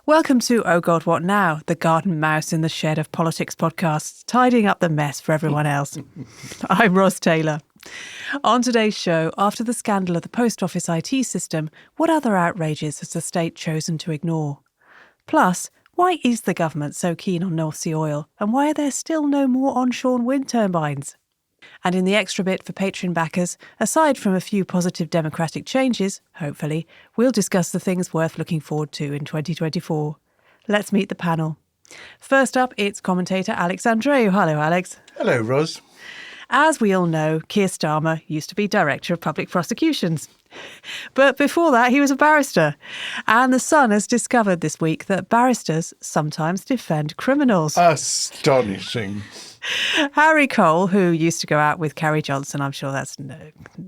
Welcome to Oh God, What Now? The garden mouse in the shed of politics podcasts, tidying up the mess for everyone else. I'm Ross Taylor. On today's show, after the scandal of the post office IT system, what other outrages has the state chosen to ignore? Plus, why is the government so keen on North Sea oil, and why are there still no more onshore wind turbines? And in the extra bit for Patreon backers, aside from a few positive democratic changes, hopefully, we'll discuss the things worth looking forward to in 2024. Let's meet the panel. First up, it's commentator Alex Andreou. Hello, Alex. Hello, Ros. As we all know, Keir Starmer used to be Director of Public Prosecutions. But before that, he was a barrister. And The Sun has discovered this week that barristers sometimes defend criminals. Astonishing. Harry Cole, who used to go out with Carrie Johnson, I'm sure that's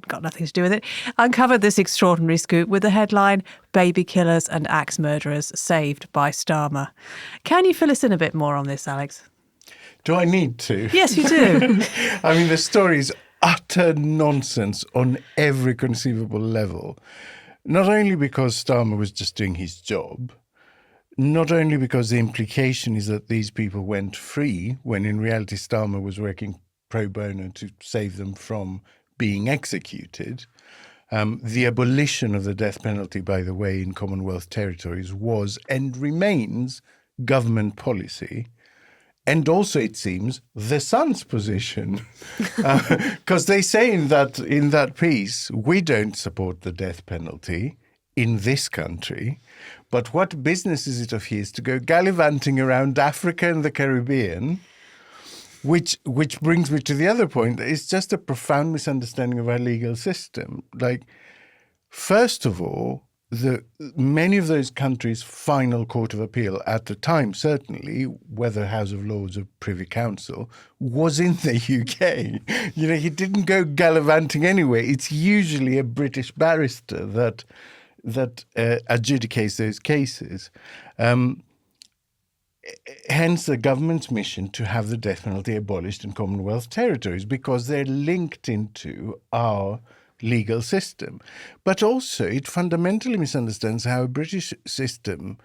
got nothing to do with it, uncovered this extraordinary scoop with the headline, Baby Killers and Axe Murderers Saved by Starmer. Can you fill us in a bit more on this, Alex? Do I need to? Yes, you do. I mean, the story is utter nonsense on every conceivable level. Not only because Starmer was just doing his job, not only because the implication is that these people went free, when in reality Starmer was working pro bono to save them from being executed. The abolition of the death penalty, by the way, in Commonwealth territories was and remains government policy. And also, it seems, the Sun's position. Because they say in that piece, we don't support the death penalty in this country, but what business is it of his to go gallivanting around Africa and the Caribbean, which brings me to the other point. It's just a profound misunderstanding of our legal system. Like, first of all, many of those countries' final court of appeal at the time, certainly, whether House of Lords or Privy Council, was in the UK. You know, he didn't go gallivanting anywhere. It's usually a British barrister that adjudicates those cases. Hence the government's mission to have the death penalty abolished in Commonwealth territories, because they're linked into our legal system. But also it fundamentally misunderstands how a British system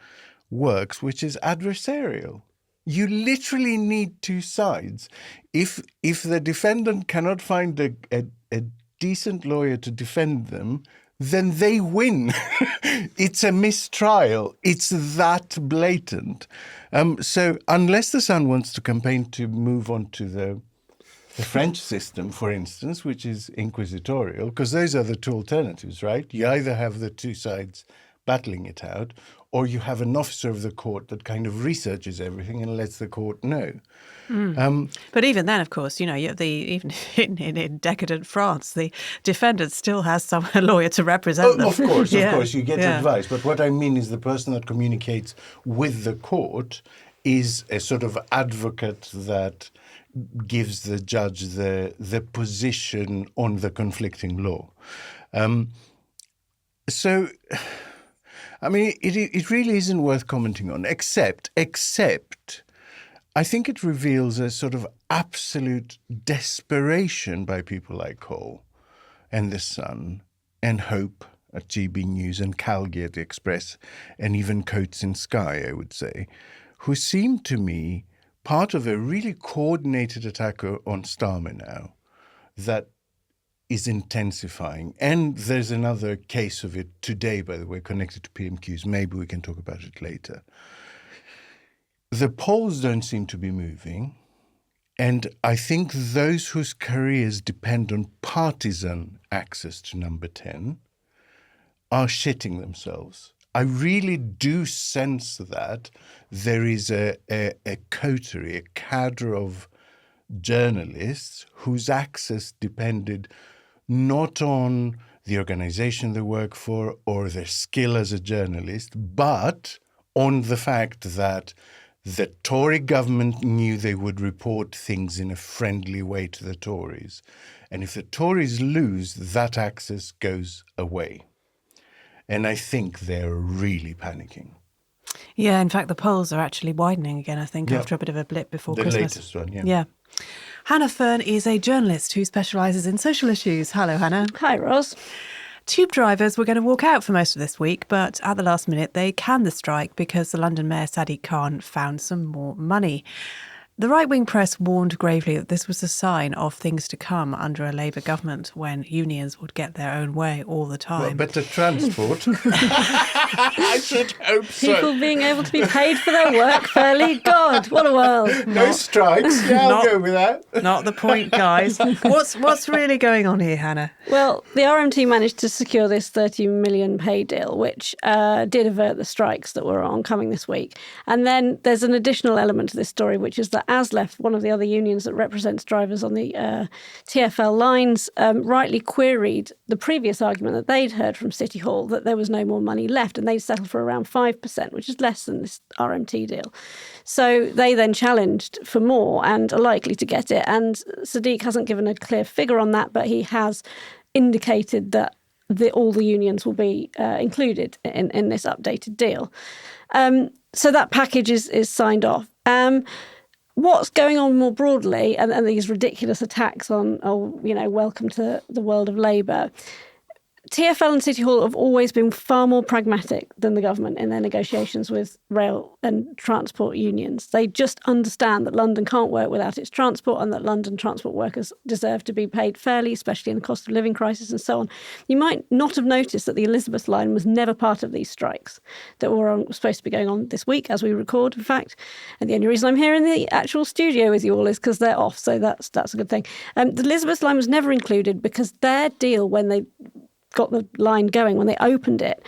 works, which is adversarial. You literally need two sides. If the defendant cannot find a decent lawyer to defend them, then they win. It's a mistrial. It's that blatant. So unless the Sun wants to campaign to move on to the French system, for instance, which is inquisitorial, because those are the two alternatives, right? You either have the two sides battling it out, or you have an officer of the court that kind of researches everything and lets the court know. But even then, of course, you know, even in decadent France, the defendant still has a lawyer to represent them. Of course, you get advice. But what I mean is the person that communicates with the court is a sort of advocate that gives the judge the position on the conflicting law. So, I mean, it really isn't worth commenting on, except I think it reveals a sort of absolute desperation by people like Cole and The Sun and Hope at GB News and Calgie at the Express and even Coates in Sky, I would say, who seem to me part of a really coordinated attack on Starmer now that is intensifying. And there's another case of it today, by the way, connected to PMQs. Maybe we can talk about it later. The polls don't seem to be moving. And I think those whose careers depend on partisan access to number 10 are shitting themselves. I really do sense that there is a coterie, a cadre of journalists whose access depended not on the organization they work for or their skill as a journalist, but on the fact that the Tory government knew they would report things in a friendly way to the Tories. And if the Tories lose, that access goes away. And I think they're really panicking. Yeah, in fact, the polls are actually widening again, I think, after a bit of a blip before Christmas. The latest one, Yeah. Hannah Fearn is a journalist who specialises in social issues. Hello, Hannah. Hi, Ross. Tube drivers were going to walk out for most of this week, but at the last minute they canned the strike because the London Mayor Sadiq Khan found some more money. The right-wing press warned gravely that this was a sign of things to come under a Labour government when unions would get their own way all the time. Well, better transport. I should hope so. People being able to be paid for their work fairly. God, what a world. No strikes. Yeah, I'll go with that. Not the point, guys. What's really going on here, Hannah? Well, the RMT managed to secure this 30 million pay deal, which did avert the strikes that were oncoming this week. And then there's an additional element to this story, which is that ASLEF, one of the other unions that represents drivers on the TfL lines, rightly queried the previous argument that they'd heard from City Hall that there was no more money left, and they'd settled for around 5%, which is less than this RMT deal. So they then challenged for more and are likely to get it. And Sadiq hasn't given a clear figure on that, but he has indicated that all the unions will be included in this updated deal. So that package is signed off. What's going on more broadly, and these ridiculous attacks on, welcome to the world of Labour, TfL and City Hall have always been far more pragmatic than the government in their negotiations with rail and transport unions. They just understand that London can't work without its transport and that London transport workers deserve to be paid fairly, especially in the cost of living crisis and so on. You might not have noticed that the Elizabeth line was never part of these strikes that were supposed to be going on this week as we record, in fact. And the only reason I'm here in the actual studio with you all is because they're off, so that's a good thing. The Elizabeth line was never included because their deal, when they got the line going, when they opened it,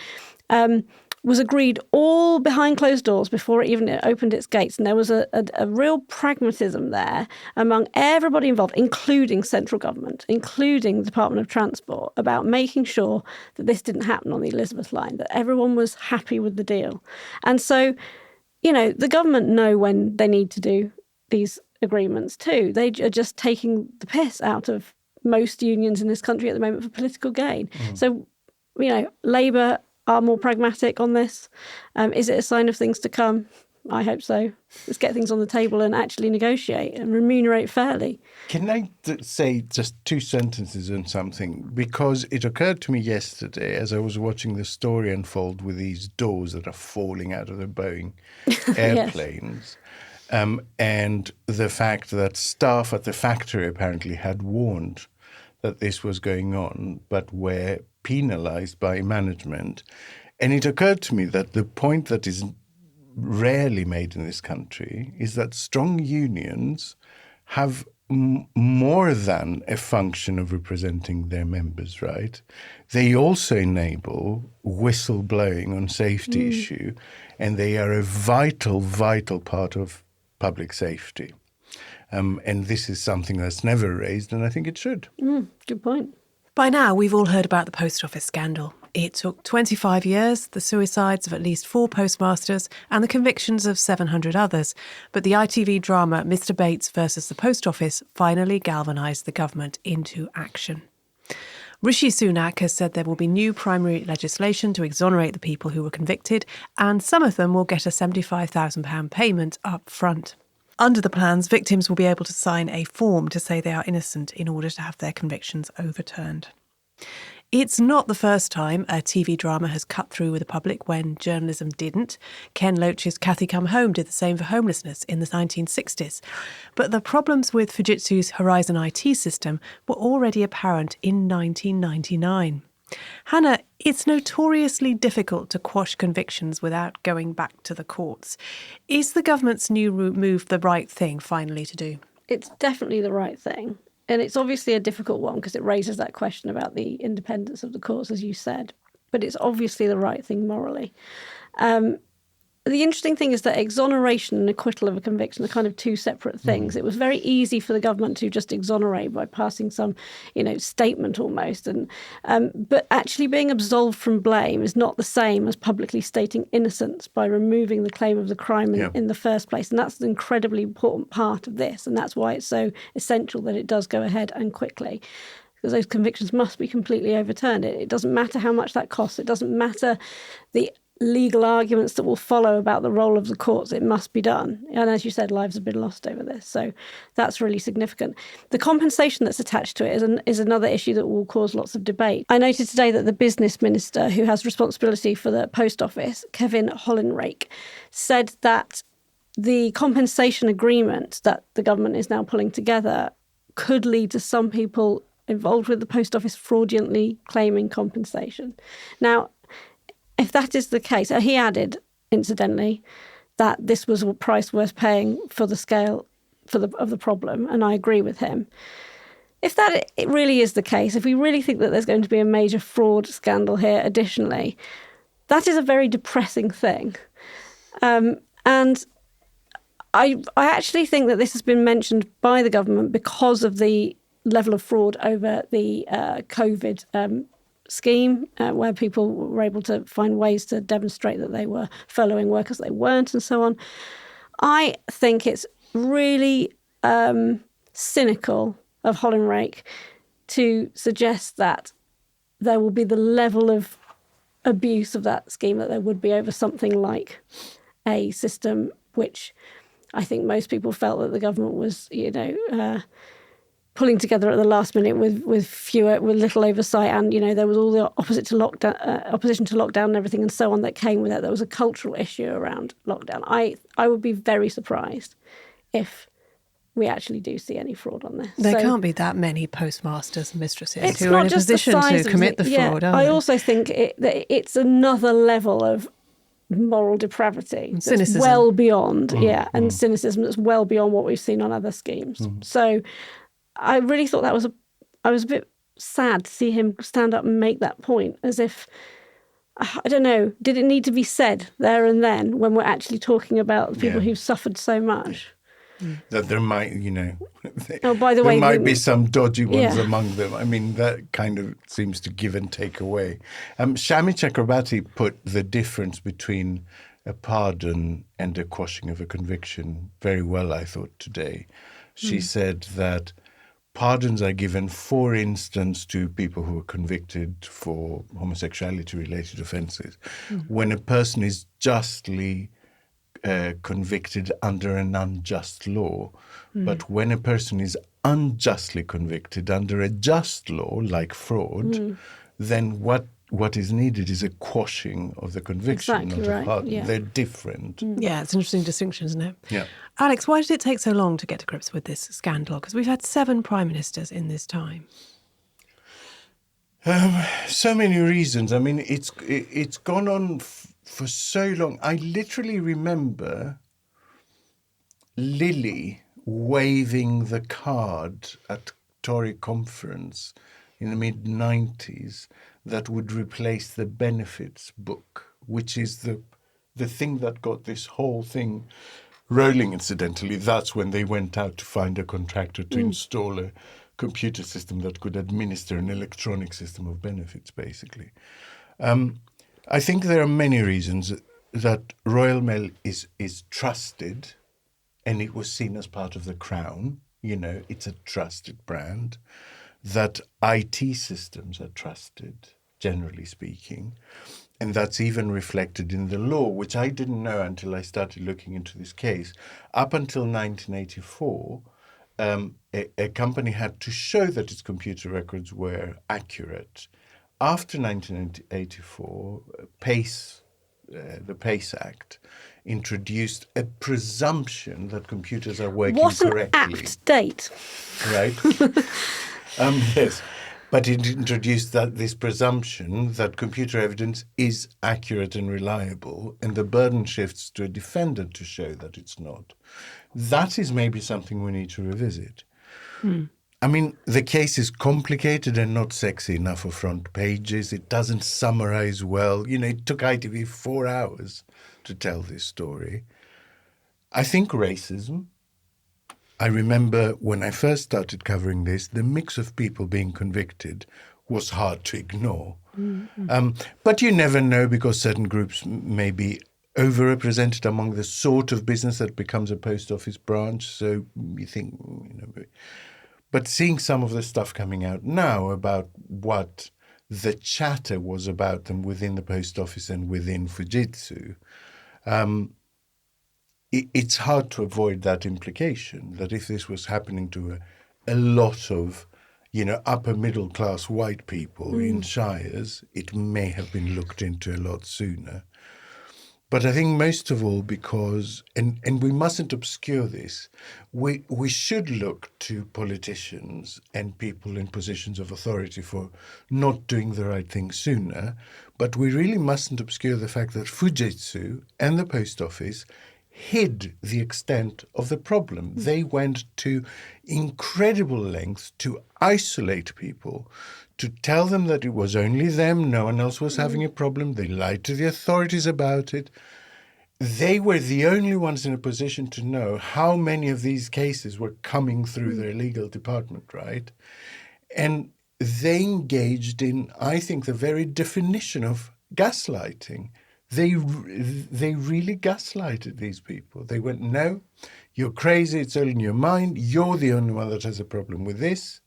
was agreed all behind closed doors before it even opened its gates. And there was a real pragmatism there among everybody involved, including central government, including the Department of Transport, about making sure that this didn't happen on the Elizabeth line, that everyone was happy with the deal. And so, the government know when they need to do these agreements too. They are just taking the piss out of most unions in this country at the moment for political gain. So, Labour are more pragmatic on this. Is it a sign of things to come? I hope so. Let's get things on the table and actually negotiate and remunerate fairly. Can I say just 2 sentences on something? Because it occurred to me yesterday as I was watching the story unfold with these doors that are falling out of the Boeing airplanes. And the fact that staff at the factory apparently had warned that this was going on, but were penalised by management. And it occurred to me that the point that is rarely made in this country is that strong unions have more than a function of representing their members, right? They also enable whistleblowing on safety issue, and they are a vital, vital part of public safety. And this is something that's never raised, and I think it should. Good point. By now, we've all heard about the post office scandal. It took 25 years, the suicides of at least 4 postmasters, and the convictions of 700 others. But the ITV drama Mr. Bates versus the Post Office finally galvanised the government into action. Rishi Sunak has said there will be new primary legislation to exonerate the people who were convicted, and some of them will get a £75,000 payment up front. Under the plans, victims will be able to sign a form to say they are innocent in order to have their convictions overturned. It's not the first time a TV drama has cut through with the public when journalism didn't. Ken Loach's Cathy Come Home did the same for homelessness in the 1960s. But the problems with Fujitsu's Horizon IT system were already apparent in 1999. Hannah, it's notoriously difficult to quash convictions without going back to the courts. Is the government's new move the right thing finally to do? It's definitely the right thing. And it's obviously a difficult one because it raises that question about the independence of the courts, as you said. But it's obviously the right thing morally. The interesting thing is that exoneration and acquittal of a conviction are kind of 2 separate things. It was very easy for the government to just exonerate by passing some, statement almost. But actually being absolved from blame is not the same as publicly stating innocence by removing the claim of the crime in the first place. And that's an incredibly important part of this. And that's why it's so essential that it does go ahead and quickly. Because those convictions must be completely overturned. It doesn't matter how much that costs. It doesn't matter the legal arguments that will follow about the role of the courts. It must be done. And as you said, lives have been lost over this. So that's really significant. The compensation that's attached to it is another issue that will cause lots of debate. I noted today that the business minister who has responsibility for the post office, Kevin Hollinrake, said that the compensation agreement that the government is now pulling together could lead to some people involved with the post office fraudulently claiming compensation. Now, if that is the case, he added, incidentally, that this was a price worth paying for the scale of the problem, and I agree with him. If that it really is the case, if we really think that there's going to be a major fraud scandal here additionally, that is a very depressing thing. And I actually think that this has been mentioned by the government because of the level of fraud over the COVID scheme, where people were able to find ways to demonstrate that they were furloughing workers they weren't, and so on. I think it's really cynical of Hollinrake to suggest that there will be the level of abuse of that scheme that there would be over something like a system which I think most people felt that the government was, pulling together at the last minute with little oversight, and there was all the opposition to lockdown and everything and so on that came with it. There was a cultural issue around lockdown. I would be very surprised if we actually do see any fraud on this. There can't be that many postmasters and mistresses who not are in a just the position size to of commit the- the fraud, are I they? also think that it's another level of moral depravity that's cynicism. well beyond, and cynicism that's well beyond what we've seen on other schemes. So I really thought I was a bit sad to see him stand up and make that point, as if, I don't know, did it need to be said there and then when we're actually talking about the people who've suffered so much? That there might, Oh, by the way, there might be some dodgy ones among them. I mean, that kind of seems to give and take away. Shami Chakrabarti put the difference between a pardon and a quashing of a conviction very well, I thought, today. She said that pardons are given, for instance, to people who are convicted for homosexuality-related offences, when a person is justly convicted under an unjust law. But when a person is unjustly convicted under a just law, like fraud, then what is needed is a quashing of the conviction, Exactly not a right, pardon. yeah. They're different. Yeah, it's an interesting distinction, isn't it? Yeah. Alex, why did it take so long to get to grips with this scandal? Because we've had 7 prime ministers in this time. So many reasons. I mean, it's gone on for so long. I literally remember Lily waving the card at Tory conference in the mid-90s that would replace the benefits book, which is the thing that got this whole thing rolling, incidentally. That's when they went out to find a contractor to install a computer system that could administer an electronic system of benefits, basically. I think there are many reasons that Royal Mail is trusted, and it was seen as part of the crown. It's a trusted brand. That IT systems are trusted, generally speaking. And that's even reflected in the law, which I didn't know until I started looking into this case. Up until 1984, a company had to show that its computer records were accurate. After 1984, the PACE Act introduced a presumption that computers are working What an correctly. apt date. Right? Yes. But it introduced this presumption that computer evidence is accurate and reliable, and the burden shifts to a defendant to show that it's not. That is maybe something we need to revisit. I mean, the case is complicated and not sexy enough for front pages. It doesn't summarize well. It took ITV 4 hours to tell this story. I think racism. I remember when I first started covering this, the mix of people being convicted was hard to ignore. But you never know, because certain groups may be overrepresented among the sort of business that becomes a post office branch. So you think, But seeing some of the stuff coming out now about what the chatter was about them within the post office and within Fujitsu, it's hard to avoid that implication that if this was happening to a lot of, upper middle class white people in shires, it may have been looked into a lot sooner. But I think most of all because, and we mustn't obscure this, we should look to politicians and people in positions of authority for not doing the right thing sooner, but we really mustn't obscure the fact that Fujitsu and the post office hid the extent of the problem. They went to incredible lengths to isolate people, to tell them that it was only them, no one else was having a problem. They lied to the authorities about it. They were the only ones in a position to know how many of these cases were coming through their legal department, right? And they engaged in, I think, the very definition of gaslighting. They really gaslighted these people. They went, no, you're crazy, it's all in your mind, you're the only one that has a problem with this.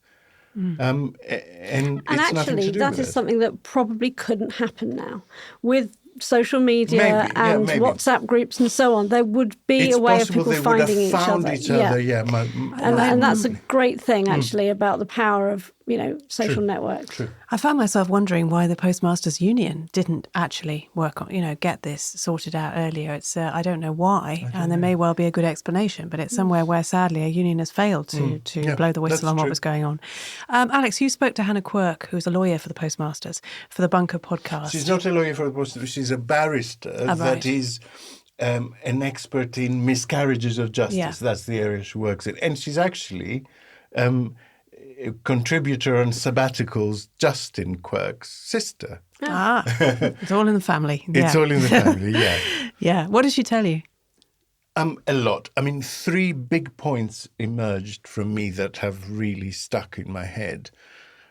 And it's nothing to do that with is it. something that probably couldn't happen now. With social media Maybe. WhatsApp groups and so on, there would be It's a way of possible people they would have finding found each other. And that's a great thing, actually, about the power of social networks. True. I found myself wondering why the Postmasters Union didn't actually work on, get this sorted out earlier. It's I don't know why, and there may well be a good explanation, but it's somewhere where sadly a union has failed to blow the whistle on what was going on. Alex, you spoke to Hannah Quirk, who's a lawyer for the Postmasters, for the Bunker podcast. She's not a lawyer for the Postmasters. She's a barrister that is an expert in miscarriages of justice. Yeah. That's the area she works in, and she's actually a contributor on sabbaticals, Justin Quirk's sister. It's all in the family. It's all in the family, yeah. Yeah. What did she tell you? A lot. I mean, 3 big points emerged from me that have really stuck in my head.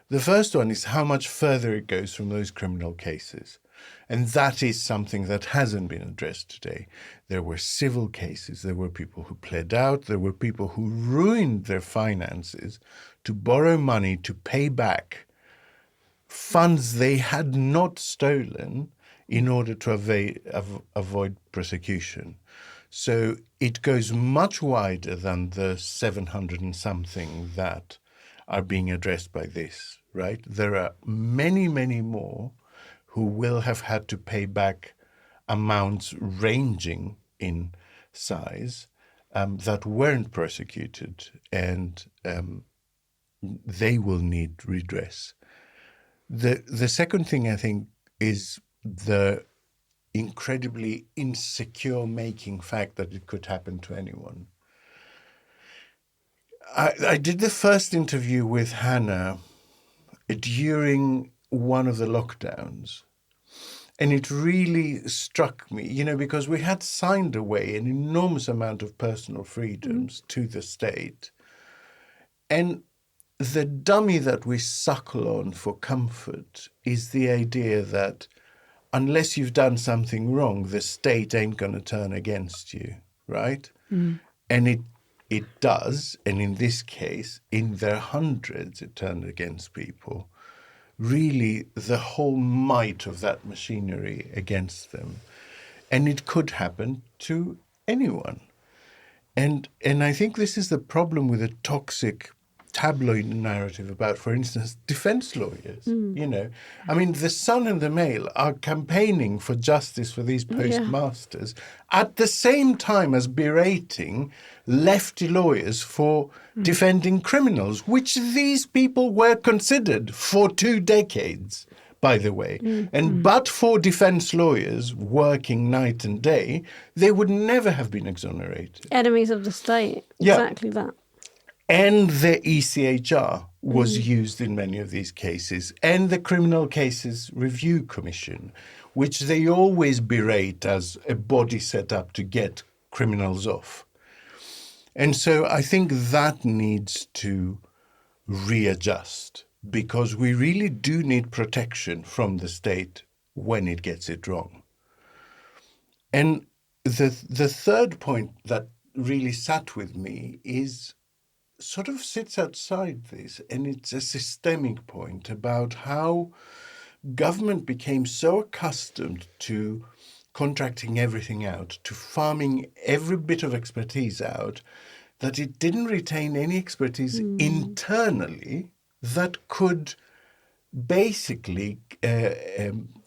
The first one is how much further it goes from those criminal cases. And that is something that hasn't been addressed today. There were civil cases. There were people who pled out. There were people who ruined their finances to borrow money to pay back funds they had not stolen in order to avoid prosecution. So it goes much wider than the 700 and something that are being addressed by this, right? There are many, many more who will have had to pay back amounts ranging in size that weren't prosecuted, and they will need redress. The second thing, I think, is the incredibly insecure making fact that it could happen to anyone. I did the first interview with Hannah during one of the lockdowns, and it really struck me, because we had signed away an enormous amount of personal freedoms to the state, and the dummy that we suckle on for comfort is the idea that unless you've done something wrong, the state ain't going to turn against you, right? And it does, and in this case, in their hundreds, it turned against people. Really, the whole might of that machinery against them. And it could happen to anyone. And I think this is the problem with a toxic tabloid narrative about, for instance, defense lawyers. I mean, the Sun and the Mail are campaigning for justice for these postmasters at the same time as berating lefty lawyers for defending criminals, which these people were considered for 2 decades, by the way. But for defense lawyers working night and day, they would never have been exonerated. Enemies of the state. Exactly that. And the ECHR was used in many of these cases, and the Criminal Cases Review Commission, which they always berate as a body set up to get criminals off. And so I think that needs to readjust, because we really do need protection from the state when it gets it wrong. And the third point that really sat with me is sort of sits outside this, and it's a systemic point about how government became so accustomed to contracting everything out, to farming every bit of expertise out, that it didn't retain any expertise internally that could basically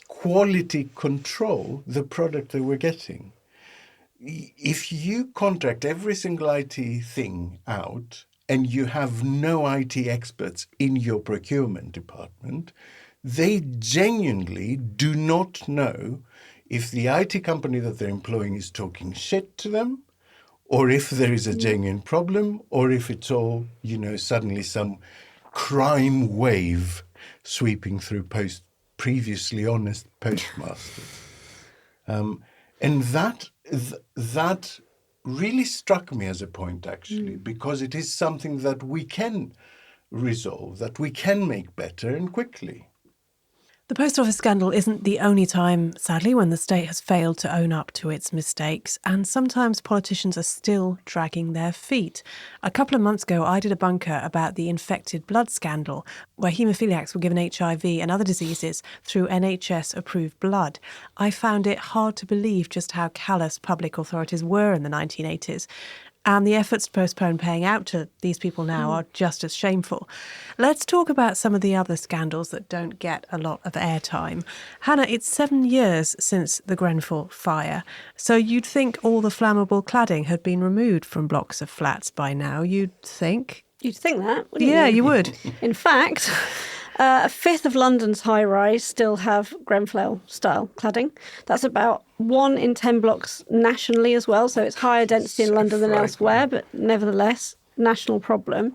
quality control the product they were getting. If you contract every single IT thing out and you have no IT experts in your procurement department, they genuinely do not know if the IT company that they're employing is talking shit to them, or if there is a genuine problem, or if it's all, suddenly some crime wave sweeping through previously honest postmasters. And that really struck me as a point, actually, because it is something that we can resolve, that we can make better and quickly. The post office scandal isn't the only time, sadly, when the state has failed to own up to its mistakes, and sometimes politicians are still dragging their feet. A couple of months ago, I did a bunker about the infected blood scandal, where haemophiliacs were given HIV and other diseases through NHS-approved blood. I found it hard to believe just how callous public authorities were in the 1980s. And the efforts to postpone paying out to these people now are just as shameful. Let's talk about some of the other scandals that don't get a lot of airtime. Hannah, it's 7 years since the Grenfell fire, so you'd think all the flammable cladding had been removed from blocks of flats by now, you'd think? You'd think that, wouldn't you? Yeah, you would. In fact, a fifth of London's high-rise still have Grenfell-style cladding. That's about 1 in 10 blocks nationally as well, so it's higher density in London than elsewhere, but nevertheless, national problem.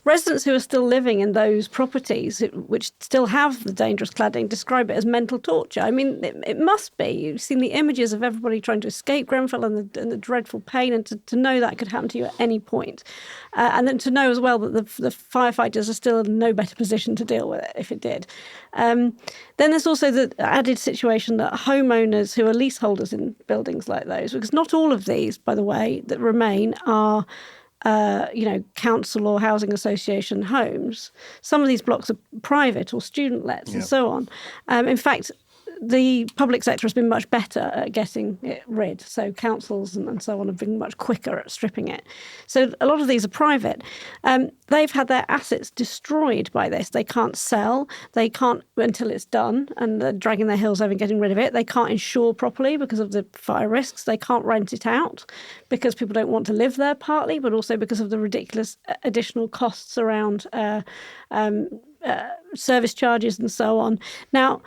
Residents who are still living in those properties, which still have the dangerous cladding, describe it as mental torture. I mean, it must be. You've seen the images of everybody trying to escape Grenfell and the dreadful pain, and to know that could happen to you at any point. And then to know as well that the firefighters are still in no better position to deal with it if it did. Then there's also the added situation that homeowners who are leaseholders in buildings like those, because not all of these, by the way, that remain are council or housing association homes. Some of these blocks are private or student lets and so on. In fact, the public sector has been much better at getting it rid. So councils and so on have been much quicker at stripping it. So a lot of these are private. They've had their assets destroyed by this. They can't sell. They can't until it's done, and they're dragging their heels over getting rid of it. They can't insure properly because of the fire risks. They can't rent it out because people don't want to live there partly, but also because of the ridiculous additional costs around service charges and so on. Now,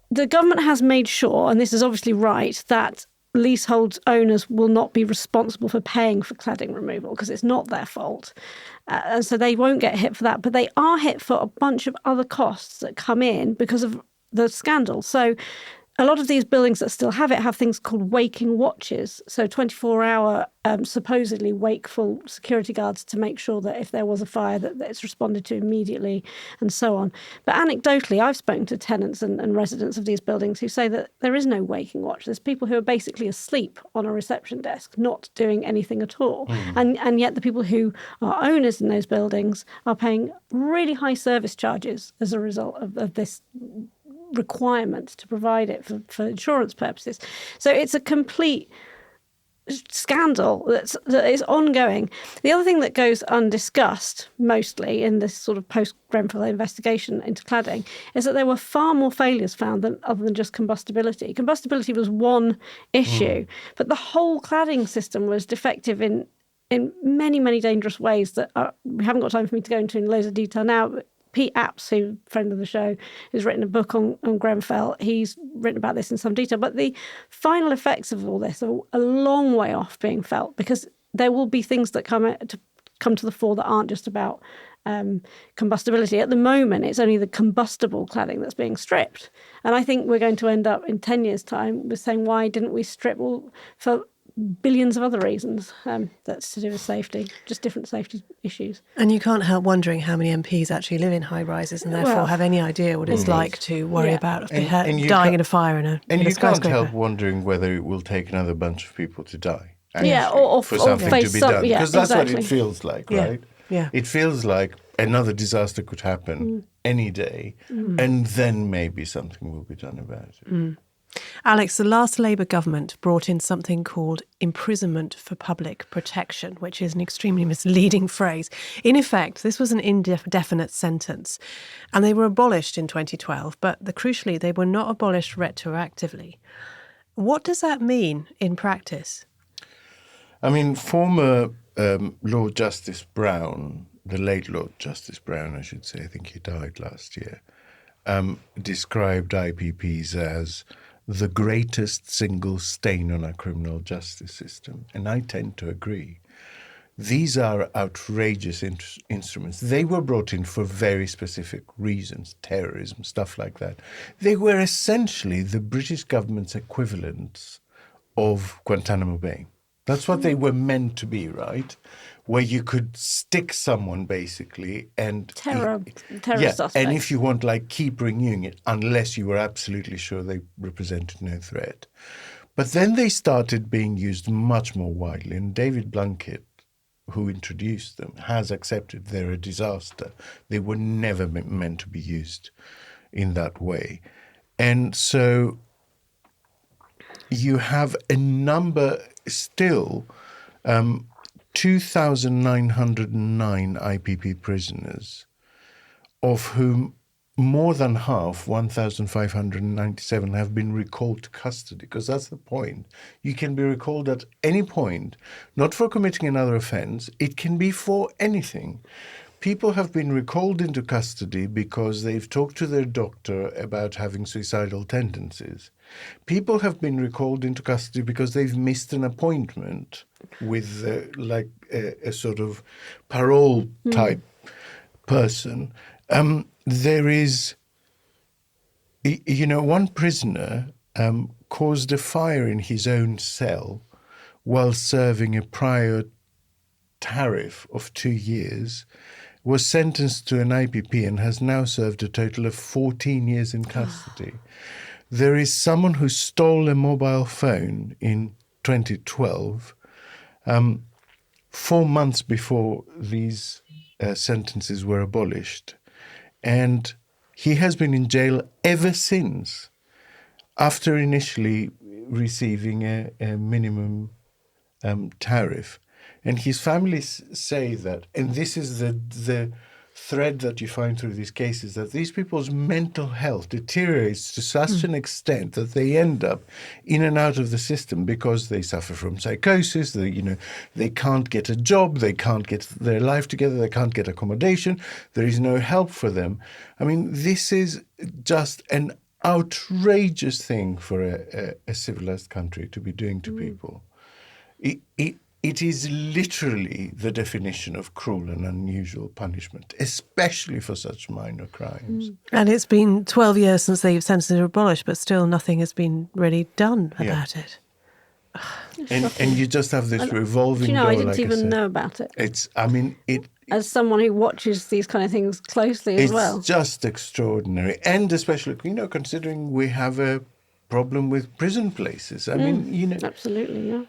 the government has made sure, and this is obviously right, that leasehold owners will not be responsible for paying for cladding removal because it's not their fault. And so they won't get hit for that. But they are hit for a bunch of other costs that come in because of the scandal. So a lot of these buildings that still have it have things called waking watches. So 24-hour supposedly wakeful security guards to make sure that if there was a fire that it's responded to immediately and so on. But anecdotally, I've spoken to tenants and residents of these buildings who say that there is no waking watch. There's people who are basically asleep on a reception desk, not doing anything at all. And yet the people who are owners in those buildings are paying really high service charges as a result of this requirement to provide it for insurance purposes. So it's a complete scandal that is ongoing. The other thing that goes undiscussed mostly in this sort of post-Grenfell investigation into cladding is that there were far more failures found other than just combustibility. Combustibility was one issue, but the whole cladding system was defective in many, many dangerous ways that we haven't got time for me to go into in loads of detail now, but Pete Apps, who friend of the show, who's written a book on Grenfell, he's written about this in some detail. But the final effects of all this are a long way off being felt, because there will be things that come to the fore that aren't just about combustibility. At the moment, it's only the combustible cladding that's being stripped. And I think we're going to end up in 10 years' time with saying, why didn't we strip? Well, for billions of other reasons that's to do with safety, just different safety issues. And you can't help wondering how many MPs actually live in high rises and therefore have any idea what it's like to worry about dying in a fire in a And you can't skyscraper. help wondering whether it will take another bunch of people to die. Yeah, or for something face to be done. yeah, Because that's exactly. what it feels like, Yeah. right? Yeah. It feels like another disaster could happen any day, and then maybe something will be done about it. Alex, the last Labour government brought in something called imprisonment for public protection, which is an extremely misleading phrase. In effect, this was an indefinite sentence, and they were abolished in 2012, but crucially, they were not abolished retroactively. What does that mean in practice? I mean, former Lord Justice Brown, the late Lord Justice Brown, I should say, I think he died last year, described IPPs as the greatest single stain on our criminal justice system. And I tend to agree. These are outrageous instruments. They were brought in for very specific reasons, terrorism, stuff like that. They were essentially the British government's equivalents of Guantanamo Bay. That's what they were meant to be, right? Where you could stick someone basically and Terror yeah, suspects. and if you want, like, keep renewing it unless you were absolutely sure they represented no threat. But then they started being used much more widely, and David Blunkett, who introduced them, has accepted they're a disaster. They were never meant to be used in that way. And so you have a number still, 2,909 IPP prisoners, of whom more than half, 1,597, have been recalled to custody, because that's the point. You can be recalled at any point, not for committing another offence. It can be for anything. People have been recalled into custody because they've talked to their doctor about having suicidal tendencies. People have been recalled into custody because they've missed an appointment with a sort of parole type person. There is, one prisoner caused a fire in his own cell while serving a prior tariff of 2 years, was sentenced to an IPP and has now served a total of 14 years in custody. There is someone who stole a mobile phone in 2012, 4 months before these sentences were abolished. And he has been in jail ever since, after initially receiving a minimum tariff. And his family say that, and this is the thread that you find through these cases, that these people's mental health deteriorates to such an extent that they end up in and out of the system because they suffer from psychosis. They can't get a job, they can't get their life together, they can't get accommodation, there is no help for them. I mean, this is just an outrageous thing for a civilized country to be doing to people. It is literally the definition of cruel and unusual punishment, especially for such minor crimes. And it's been 12 years since the sentences were abolished, but still nothing has been really done about it. And you just have this revolving door. I didn't even know about it. As someone who watches these kind of things closely as well. It's just extraordinary. And especially, considering we have a problem with prison places. Absolutely, yeah.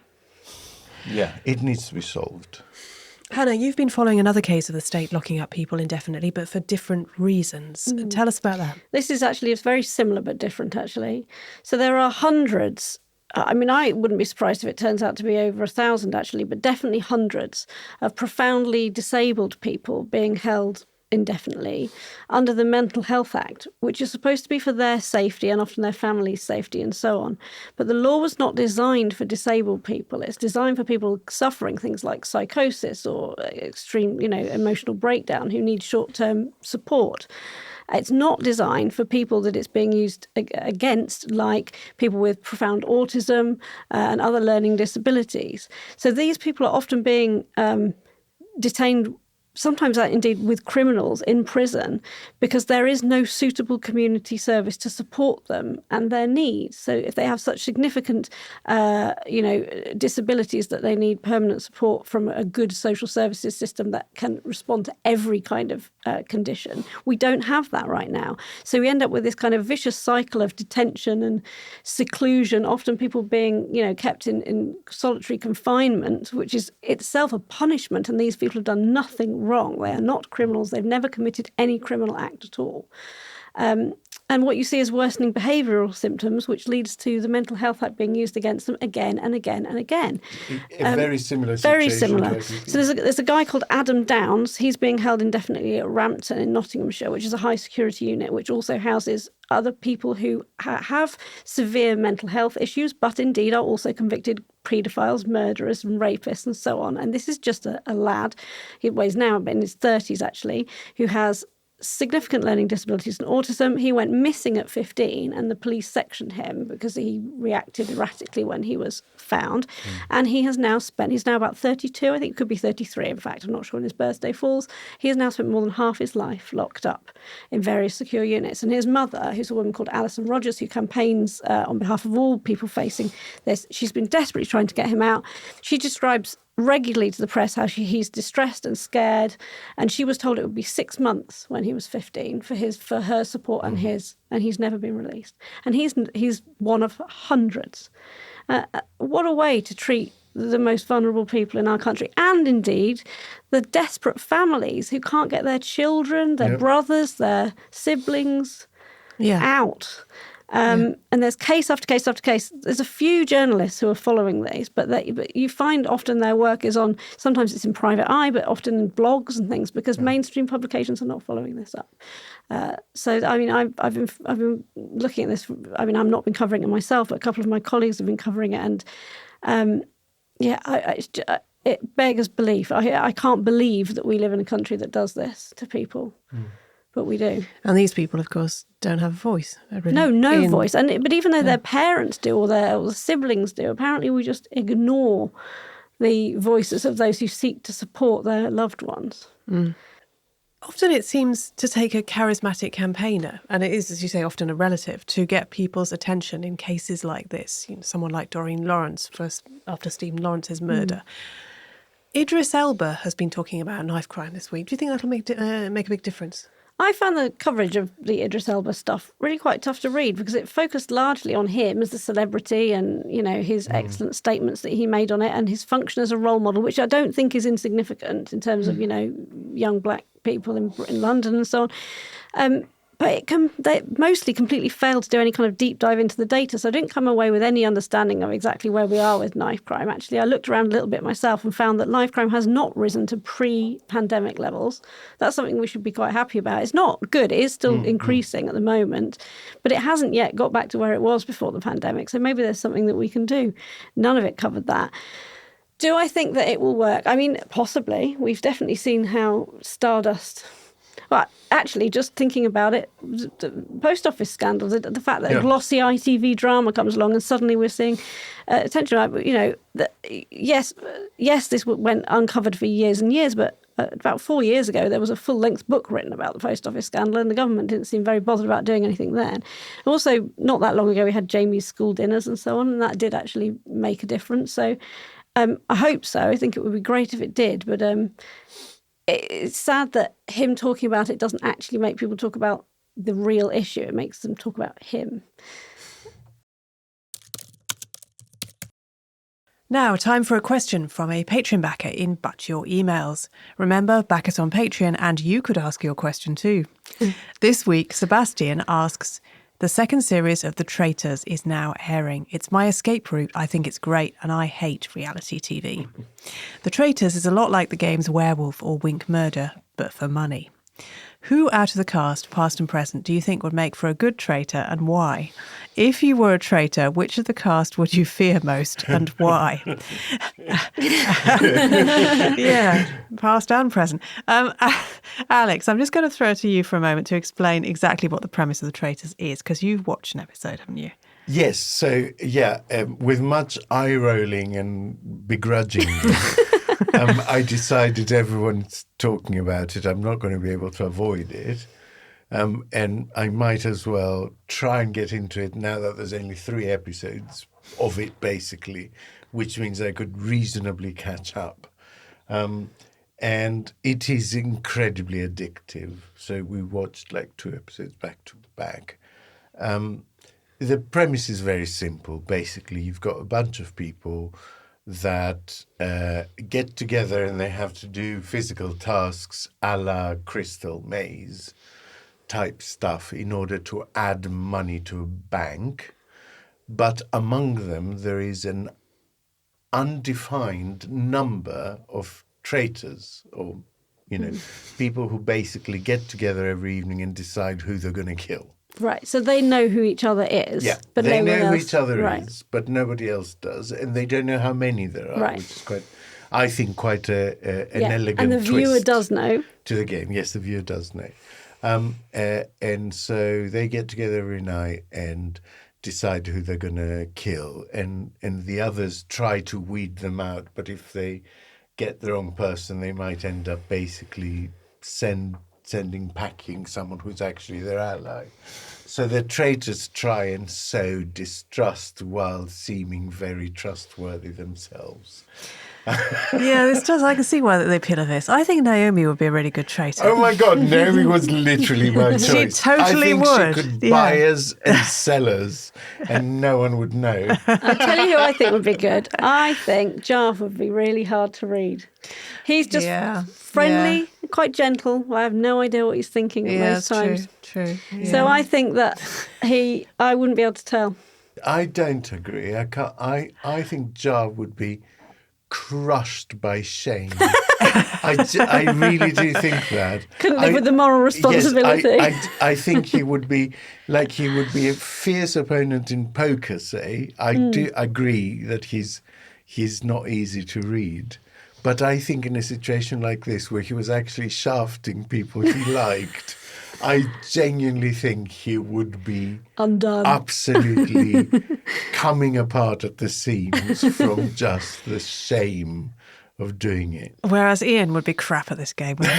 Yeah, it needs to be solved. Hannah, you've been following another case of the state locking up people indefinitely, but for different reasons. Tell us about that. This is actually, it's very similar but different, actually. So there are hundreds. I wouldn't be surprised if it turns out to be over 1,000, actually, but definitely hundreds of profoundly disabled people being held indefinitely under the Mental Health Act, which is supposed to be for their safety and often their family's safety and so on. But the law was not designed for disabled people. It's designed for people suffering things like psychosis or extreme, emotional breakdown who need short-term support. It's not designed for people that it's being used against, like people with profound autism and other learning disabilities. So these people are often being detained, sometimes indeed with criminals in prison, because there is no suitable community service to support them and their needs. So if they have such significant, disabilities that they need permanent support from a good social services system that can respond to every kind of condition, we don't have that right now. So we end up with this kind of vicious cycle of detention and seclusion, often people being, kept in solitary confinement, which is itself a punishment, and these people have done nothing wrong. They are not criminals. They've never committed any criminal act at all. And what you see is worsening behavioural symptoms, which leads to the Mental Health Act being used against them again and again and again. A very similar situation. Very similar. So there's a guy called Adam Downs. He's being held indefinitely at Rampton in Nottinghamshire, which is a high security unit, which also houses other people who have severe mental health issues, but indeed are also convicted paedophiles, murderers and rapists and so on. And this is just a lad, he's now in his 30s actually, who has significant learning disabilities and autism. He went missing at 15 and the police sectioned him because he reacted erratically when he was found. And he's now about 32, I think it could be 33 in fact, I'm not sure when his birthday falls. He has now spent more than half his life locked up in various secure units. And his mother, who's a woman called Alison Rogers, who campaigns on behalf of all people facing this, she's been desperately trying to get him out. She describes regularly to the press how he's distressed and scared, and she was told it would be 6 months when he was 15 for her support and he's never been released, and he's one of hundreds. What a way to treat the most vulnerable people in our country, and indeed the desperate families who can't get their children, their brothers, their siblings out. And there's case after case after case. There's a few journalists who are following these, but you find often their work is on, sometimes it's in private eye, but often in blogs and things, because mainstream publications are not following this up. So, I mean, I've been looking at this. I mean, I've not been covering it myself, but a couple of my colleagues have been covering it, and it beggars belief. I can't believe that we live in a country that does this to people. But we do. And these people, of course, don't have a voice. Really, no voice. But even though their parents do or their siblings do, apparently we just ignore the voices of those who seek to support their loved ones. Often it seems to take a charismatic campaigner, and it is, as you say, often a relative, to get people's attention in cases like this. You know, someone like Doreen Lawrence, first after Stephen Lawrence's murder. Idris Elba has been talking about knife crime this week. Do you think that'll make a big difference? I found the coverage of the Idris Elba stuff really quite tough to read because it focused largely on him as a celebrity and, you know, his excellent statements that he made on it and his function as a role model, which I don't think is insignificant in terms of, you know, young black people in London and so on. But they mostly completely failed to do any kind of deep dive into the data. So I didn't come away with any understanding of exactly where we are with knife crime. Actually, I looked around a little bit myself and found that knife crime has not risen to pre-pandemic levels. That's something we should be quite happy about. It's not good. It is still increasing at the moment, but it hasn't yet got back to where it was before the pandemic. So maybe there's something that we can do. None of it covered that. Do I think that it will work? I mean, possibly. We've definitely seen how Stardust... Well, actually, just thinking about it, the post office scandal, the fact that a glossy ITV drama comes along and suddenly we're seeing attention, you know, yes, this went uncovered for years and years, but about 4 years ago, there was a full-length book written about the post office scandal and the government didn't seem very bothered about doing anything then. Also, not that long ago, we had Jamie's school dinners and so on, and that did actually make a difference. So I hope so. I think it would be great if it did, but... it's sad that him talking about it doesn't actually make people talk about the real issue. It makes them talk about him. Now, time for a question from a Patreon backer in But Your Emails. Remember, back us on Patreon and you could ask your question too. This week, Sebastian asks... The second series of The Traitors is now airing. It's my escape route. I think it's great, and I hate reality TV. The Traitors is a lot like the games Werewolf or Wink Murder, but for money. Who out of the cast, past and present, do you think would make for a good traitor and why? If you were a traitor, which of the cast would you fear most and why? Yeah, past and present. Alex, I'm just going to throw it to you for a moment to explain exactly what the premise of The Traitors is, because you've watched an episode, haven't you? Yes, so with much eye rolling and begrudging, I decided everyone's talking about it. I'm not going to be able to avoid it. And I might as well try and get into it now that there's only 3 episodes of it, basically, which means I could reasonably catch up. And it is incredibly addictive. So we watched like 2 episodes back to back. The premise is very simple. Basically, you've got a bunch of people that get together and they have to do physical tasks a la Crystal Maze type stuff in order to add money to a bank. But among them, there is an undefined number of traitors, or, people who basically get together every evening and decide who they're going to kill. Right, so they know who each other is. Yeah, but they no one know who else. each other Right. is, but nobody else does. And they don't know how many there are, Right. which is quite, I think, quite an elegant And the viewer twist does know. to the game. Yes, the viewer does know. And so they get together every night and decide who they're going to kill. And the others try to weed them out. But if they get the wrong person, they might end up basically sending packing someone who's actually their ally. So the traitors try and sow distrust while seeming very trustworthy themselves. Yeah, this does. I can see why they appeal to this. I think Naomi would be a really good traitor. Oh my God, Naomi was literally my choice. She totally I think would. She could Yeah. buyers and sellers, and no one would know. I'll tell you who I think would be good. I think Jarvis would be really hard to read. He's just friendly, quite gentle. I have no idea what he's thinking at most times. True. Yeah. So I think that I wouldn't be able to tell. I don't agree. I think Jar would be crushed by shame. I really do think that. Couldn't live with the moral responsibility. Yes, I think he would be a fierce opponent in poker, say. I do agree that he's not easy to read. But I think in a situation like this where he was actually shafting people he liked, I genuinely think he would be undone, absolutely coming apart at the seams from just the shame of doing it. Whereas Ian would be crap at this game, wouldn't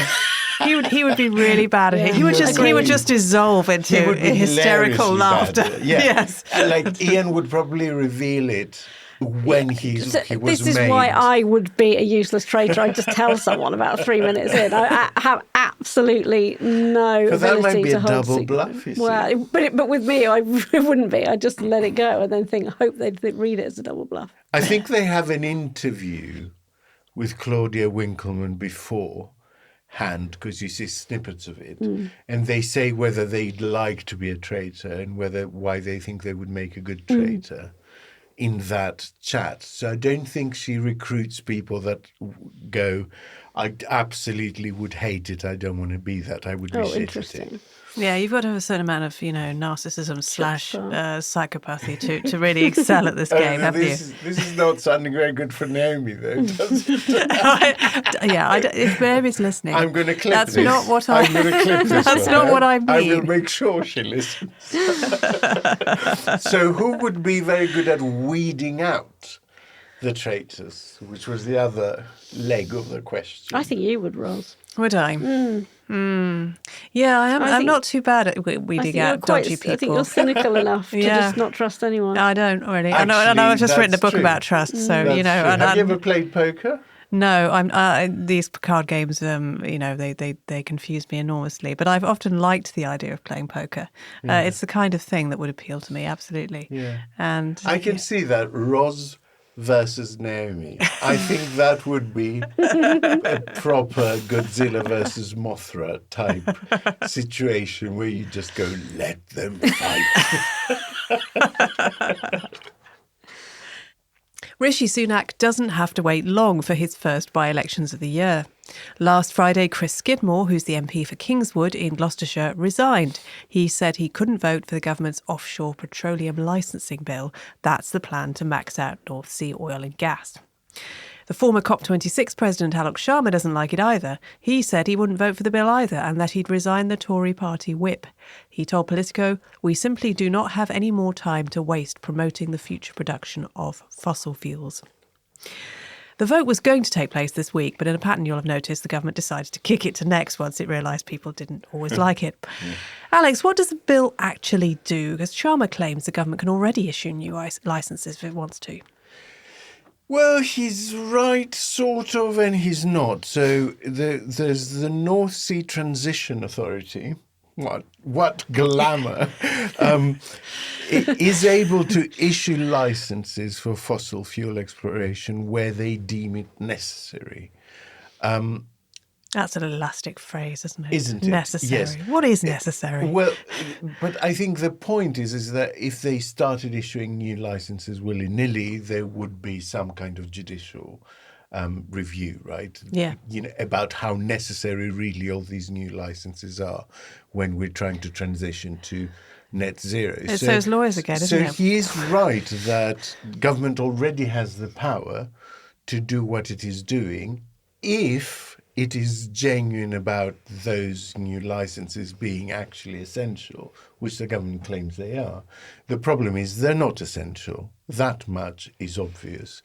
he? He would be really bad at it. He would just dissolve into hysterical laughter. Bad. Yeah. Yes. Like Ian would probably reveal it when he was This is made. why I would be a useless traitor. I'd just tell someone about 3 minutes in. I have absolutely no ability that might be to a hold double secret. bluff, you see. Well, but with me, it wouldn't be. I'd just let it go and then hope they'd read it as a double bluff. I think they have an interview with Claudia Winkleman beforehand, because you see snippets of it, and they say whether they'd like to be a traitor and why they think they would make a good traitor in that chat. So I don't think she recruits people that go, I absolutely would hate it. I don't want to be that. I would be shit at Interesting. it. Yeah, you've got to have a certain amount of, narcissism / psychopathy to really excel at this game, haven't you? This is not sounding very good for Naomi, though, does it? If Mary's listening, I'm going to clip that's this. not what I'm going to clip this. That's for not her. what I mean. I will make sure she listens. So who would be very good at weeding out the traitors, which was the other leg of the question? I think you would, Ros. Would I? Yeah, I'm not too bad at weeding out dodgy people. I think you're cynical enough to just not trust anyone. I don't really. Actually, I know I've just written a book true. about trust, so That's true. Have you ever played poker? No, these card games, they confuse me enormously. But I've often liked the idea of playing poker. It's the kind of thing that would appeal to me, absolutely. Yeah. And I can see that. Ros versus Naomi. I think that would be a proper Godzilla versus Mothra type situation where you just go, let them fight. Rishi Sunak doesn't have to wait long for his first by-elections of the year. Last Friday, Chris Skidmore, who's the MP for Kingswood in Gloucestershire, resigned. He said he couldn't vote for the government's offshore petroleum licensing bill. That's the plan to max out North Sea oil and gas. The former COP26 president, Alok Sharma, doesn't like it either. He said he wouldn't vote for the bill either and that he'd resign the Tory party whip. He told Politico, "We simply do not have any more time to waste promoting the future production of fossil fuels." The vote was going to take place this week, but in a pattern you'll have noticed, the government decided to kick it to next once it realised people didn't always like it. Alex, what does the bill actually do? Because Sharma claims the government can already issue new licences if it wants to. Well, he's right, sort of, and he's not. So there's the North Sea Transition Authority, what glamour, is able to issue licenses for fossil fuel exploration where they deem it necessary. That's an elastic phrase, isn't it? Isn't it? Necessary. Yes. What is necessary? Well, but I think the point is that if they started issuing new licenses willy-nilly, there would be some kind of judicial review, right? Yeah. About how necessary really all these new licenses are when we're trying to transition to net zero. It's those lawyers again, isn't it? So he is right that government already has the power to do what it is doing if it is genuine about those new licenses being actually essential, which the government claims they are. The problem is they're not essential. That much is obvious.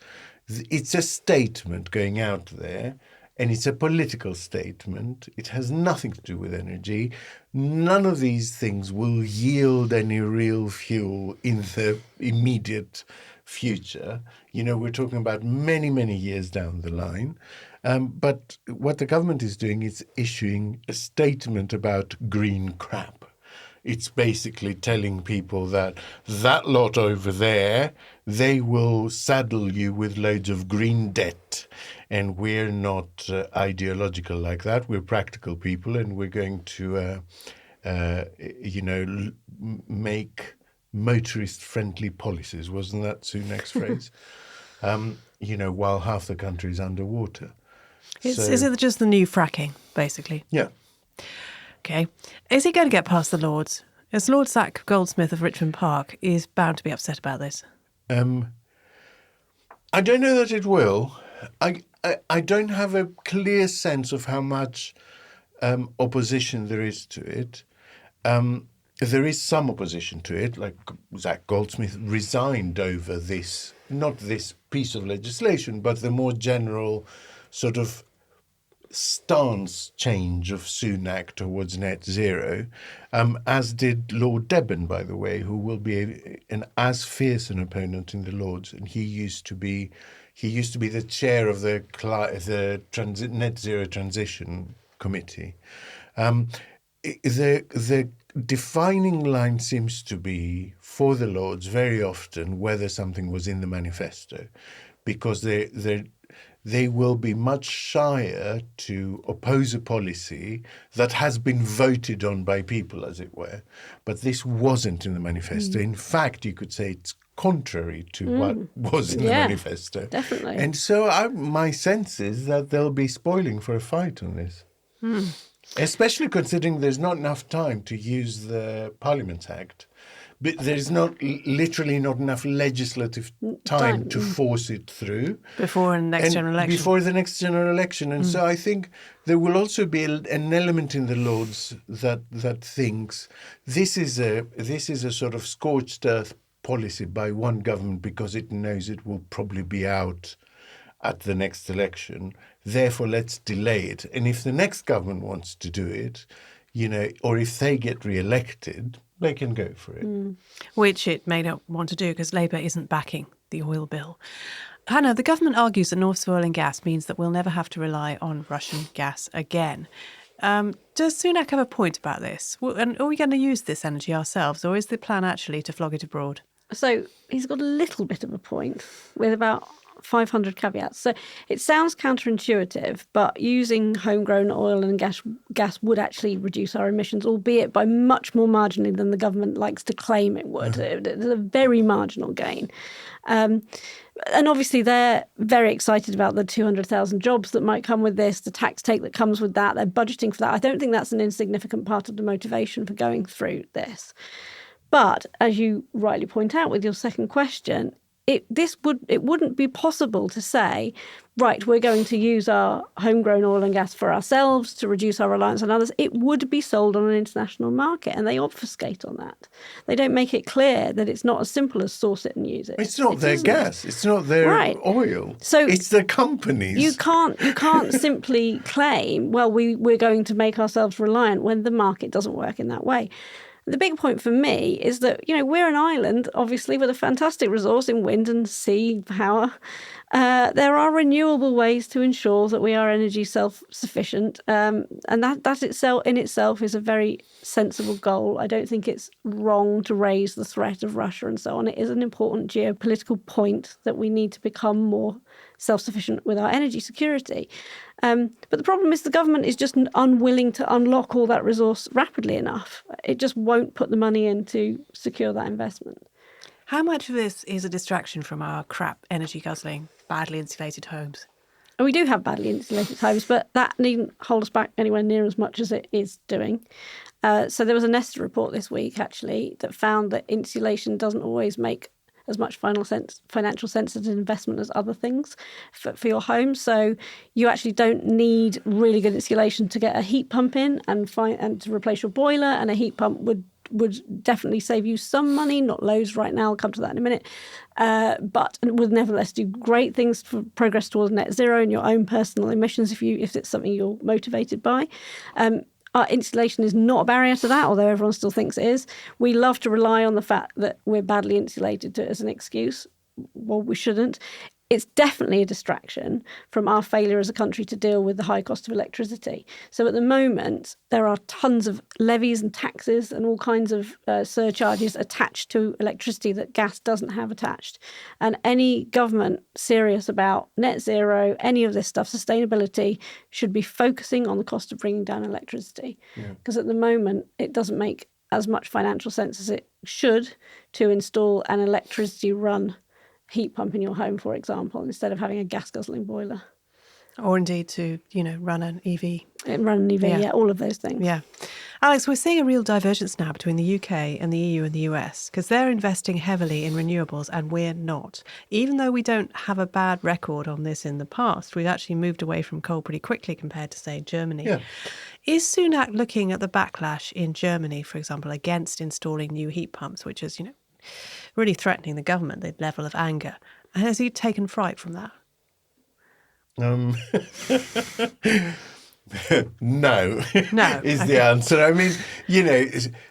It's a statement going out there, and it's a political statement. It has nothing to do with energy. None of these things will yield any real fuel in the immediate future. We're talking about many, many years down the line. But what the government is doing is issuing a statement about green crap. It's basically telling people that lot over there, they will saddle you with loads of green debt. And we're not ideological like that. We're practical people, and we're going to, make motorist-friendly policies. Wasn't that Sunak's phrase? While half the country is underwater. Is it just the new fracking, basically? Yeah. Okay. Is he going to get past the Lords? As Lord Zach Goldsmith of Richmond Park is bound to be upset about this. I don't know that it will. I don't have a clear sense of how much opposition there is to it. There is some opposition to it, like Zach Goldsmith resigned over this, not this piece of legislation, but the more general sort of stance change of Sunak towards net zero, as did Lord Debon, by the way, who will be an as fierce an opponent in the Lords, and he used to be the chair of the net zero transition committee. The defining line seems to be for the Lords very often whether something was in the manifesto, because they will be much shyer to oppose a policy that has been voted on by people, as it were. But this wasn't in the manifesto. In fact, you could say it's contrary to what was in the manifesto. Definitely. And so my sense is that they'll be spoiling for a fight on this. Especially considering there's not enough time to use the Parliament Act. But there's literally not enough legislative time to force it through. Before the next general election. Before the next general election. And so I think there will also be an element in the Lords that thinks this is a sort of scorched earth policy by one government because it knows it will probably be out at the next election. Therefore, let's delay it. And if the next government wants to do it, or if they get re-elected, they can go for it. Which it may not want to do because Labour isn't backing the oil bill. Hannah, the government argues that North Sea oil and gas means that we'll never have to rely on Russian gas again. Does Sunak have a point about this? And are we going to use this energy ourselves, or is the plan actually to flog it abroad? So he's got a little bit of a point with about 500 caveats. So it sounds counterintuitive, but using homegrown oil and gas would actually reduce our emissions, albeit by much more marginally than the government likes to claim it would. It's a very marginal gain. And obviously they're very excited about the 200,000 jobs that might come with this, the tax take that comes with that. They're budgeting for that. I don't think that's an insignificant part of the motivation for going through this. But as you rightly point out with your second question, it wouldn't be possible to say, right, we're going to use our homegrown oil and gas for ourselves to reduce our reliance on others. It would be sold on an international market, and they obfuscate on that. They don't make it clear that it's not as simple as source it and use it. It's not their gas. It's not their oil. So it's the companies. You can't simply claim, well, we're going to make ourselves reliant when the market doesn't work in that way. The big point for me is that, we're an island, obviously, with a fantastic resource in wind and sea power. There are renewable ways to ensure that we are energy self-sufficient, and that itself in itself is a very sensible goal. I don't think it's wrong to raise the threat of Russia and so on. It is an important geopolitical point that we need to become more self-sufficient with our energy security. But the problem is the government is just unwilling to unlock all that resource rapidly enough. It just won't put the money in to secure that investment. How much of this is a distraction from our crap energy guzzling, badly insulated homes? And we do have badly insulated homes, but that needn't hold us back anywhere near as much as it is doing. So there was a Nesta report this week, actually, that found that insulation doesn't always make as much financial sense as an investment as other things for your home. So you actually don't need really good insulation to get a heat pump in and to replace your boiler, and a heat pump would definitely save you some money, not loads right now, I'll come to that in a minute, but would nevertheless do great things for progress towards net zero in your own personal emissions if it's something you're motivated by. Our insulation is not a barrier to that, although everyone still thinks it is. We love to rely on the fact that we're badly insulated as an excuse. Well, we shouldn't. It's definitely a distraction from our failure as a country to deal with the high cost of electricity. So at the moment, there are tons of levies and taxes and all kinds of surcharges attached to electricity that gas doesn't have attached. And any government serious about net zero, any of this stuff, sustainability, should be focusing on the cost of bringing down electricity. Because at the moment, it doesn't make as much financial sense as it should to install an electricity-run heat pump in your home, for example, instead of having a gas guzzling boiler. Or indeed to, run an EV. Yeah, all of those things. Yeah. Alex, we're seeing a real divergence now between the UK and the EU and the US, because they're investing heavily in renewables and we're not. Even though we don't have a bad record on this in the past, we've actually moved away from coal pretty quickly compared to, say, Germany. Yeah. Is Sunak looking at the backlash in Germany, for example, against installing new heat pumps, which is, really threatening the government, the level of anger? And has he taken fright from that? No, is the answer. I mean,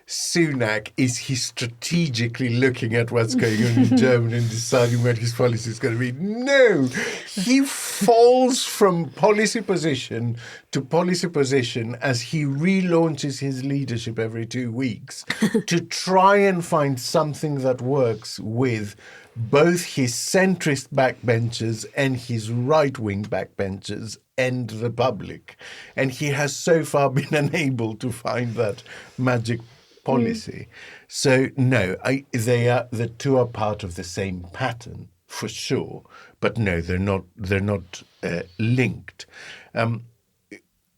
Sunak, is he strategically looking at what's going on in Germany and deciding what his policy is going to be? No, he falls from policy position to policy position as he relaunches his leadership every 2 weeks to try and find something that works with both his centrist backbenchers and his right-wing backbenchers and the public. And he has so far been unable to find that magic policy. So, no, the two are part of the same pattern, for sure. But no, they're not linked.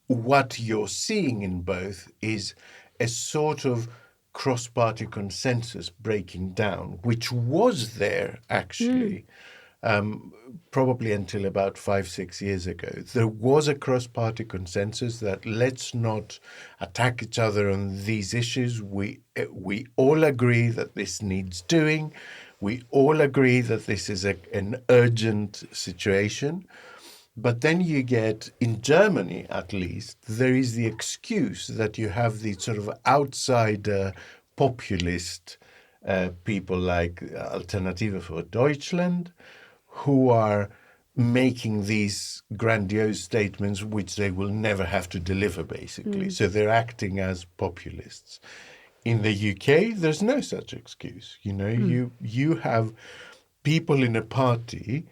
What you're seeing in both is a sort of cross-party consensus breaking down, which was there actually, probably until about 5-6 years ago. There was a cross-party consensus that let's not attack each other on these issues. We all agree that this needs doing. We all agree that this is an urgent situation. But then you get, in Germany at least, there is the excuse that you have these sort of outsider populist people like Alternative for Deutschland, who are making these grandiose statements which they will never have to deliver, basically. So they're acting as populists. In the UK, there's no such excuse. You have people in a party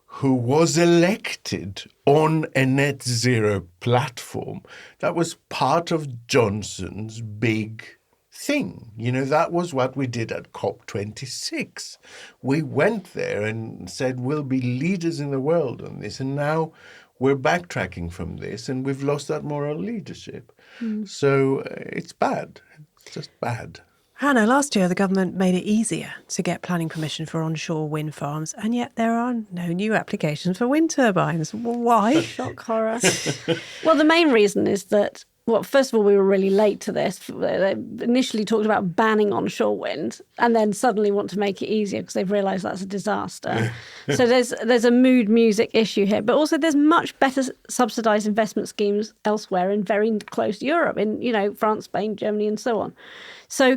who was elected on a net zero platform. That was part of Johnson's big thing. That was what we did at COP26. We went there and said, we'll be leaders in the world on this. And now we're backtracking from this and we've lost that moral leadership. So it's bad. It's just bad. Hannah, last year the government made it easier to get planning permission for onshore wind farms, and yet there are no new applications for wind turbines. Why? Shock horror. Well, the main reason is that, first of all, we were really late to this. They initially talked about banning onshore wind and then suddenly want to make it easier because they've realised that's a disaster. So there's a mood music issue here. But also there's much better subsidised investment schemes elsewhere in very close Europe, in, France, Spain, Germany and so on. So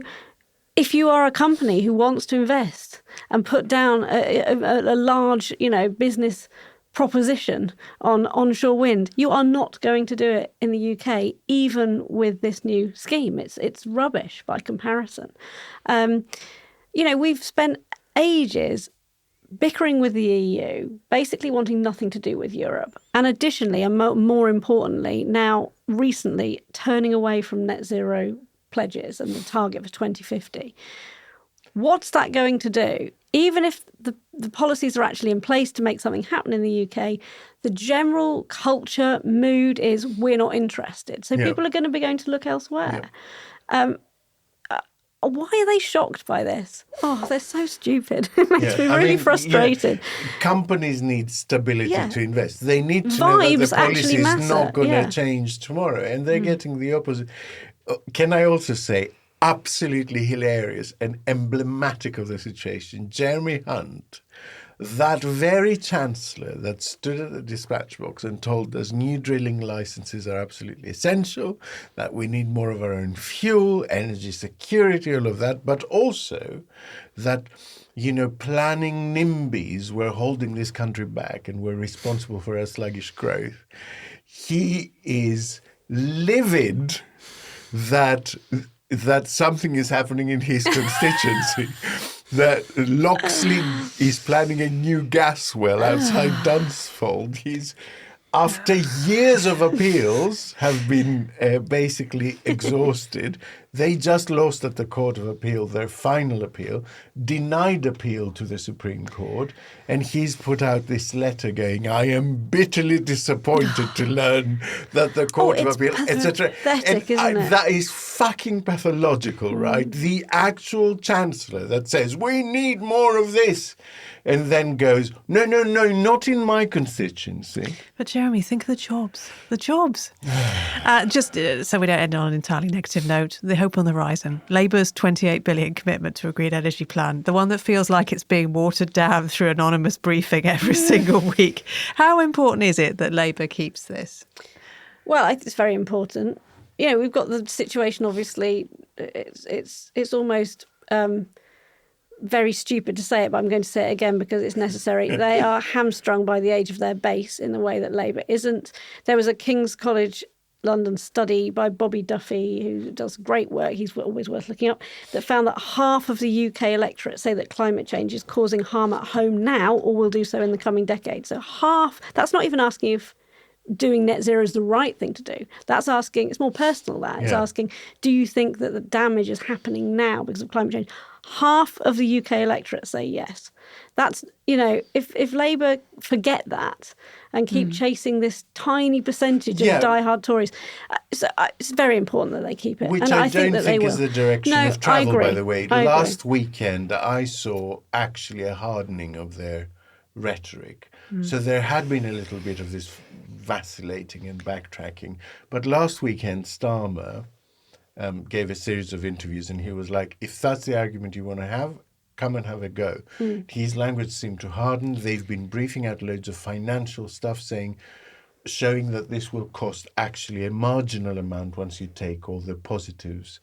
if you are a company who wants to invest and put down a large, business proposition on onshore wind, you are not going to do it in the UK, even with this new scheme. It's rubbish by comparison. We've spent ages bickering with the EU, basically wanting nothing to do with Europe. And additionally, and more importantly, now recently turning away from net zero pledges and the target for 2050. What's that going to do? Even if the policies are actually in place to make something happen in the UK, the general culture mood is we're not interested. So people are going to look elsewhere. Why are they shocked by this? Oh, they're so stupid. It makes me really frustrated. Companies need stability to invest. They need to know that the policy is not going to change tomorrow, and they're getting the opposite. Can I also say, absolutely hilarious and emblematic of the situation, Jeremy Hunt, that very chancellor that stood at the dispatch box and told us new drilling licenses are absolutely essential, that we need more of our own fuel, energy security, all of that, but also that, planning NIMBYs were holding this country back and were responsible for our sluggish growth. He is livid that something is happening in his constituency. That Loxley is planning a new gas well outside Dunsfold. He's, after years of appeals have been basically exhausted, they just lost at the Court of Appeal, their final appeal, denied appeal to the Supreme Court, and he's put out this letter going, I am bitterly disappointed to learn that the Court of Appeal, etc. Pathetic, isn't it? That is fucking pathological, right? The actual Chancellor that says, we need more of this, and then goes, no, not in my constituency. But Jeremy, think of the jobs. The jobs. Just so we don't end on an entirely negative note, the hope on the horizon. Labour's 28 billion commitment to a green energy plan, the one that feels like it's being watered down through anonymous briefing every single week. How important is it that Labour keeps this? Well, I think it's very important. We've got the situation, obviously, it's almost very stupid to say it, but I'm going to say it again because it's necessary. They are hamstrung by the age of their base in the way that Labour isn't. There was a King's College London study by Bobby Duffy, who does great work, he's always worth looking up, that found that half of the UK electorate say that climate change is causing harm at home now or will do so in the coming decade. So half, that's not even asking if doing net zero is the right thing to do. That's asking, it's more personal that. It's asking, do you think that the damage is happening now because of climate change? Half of the UK electorate say yes. That's, if Labour forget that and keep chasing this tiny percentage of diehard Tories, it's very important that they keep it. Which and I think don't think is the direction of travel, by the way. Last weekend, I saw actually a hardening of their rhetoric. So there had been a little bit of this vacillating and backtracking. But last weekend, Starmer gave a series of interviews, and he was like, if that's the argument you want to have, come and have a go. His language seemed to harden. They've been briefing out loads of financial stuff showing that this will cost actually a marginal amount once you take all the positives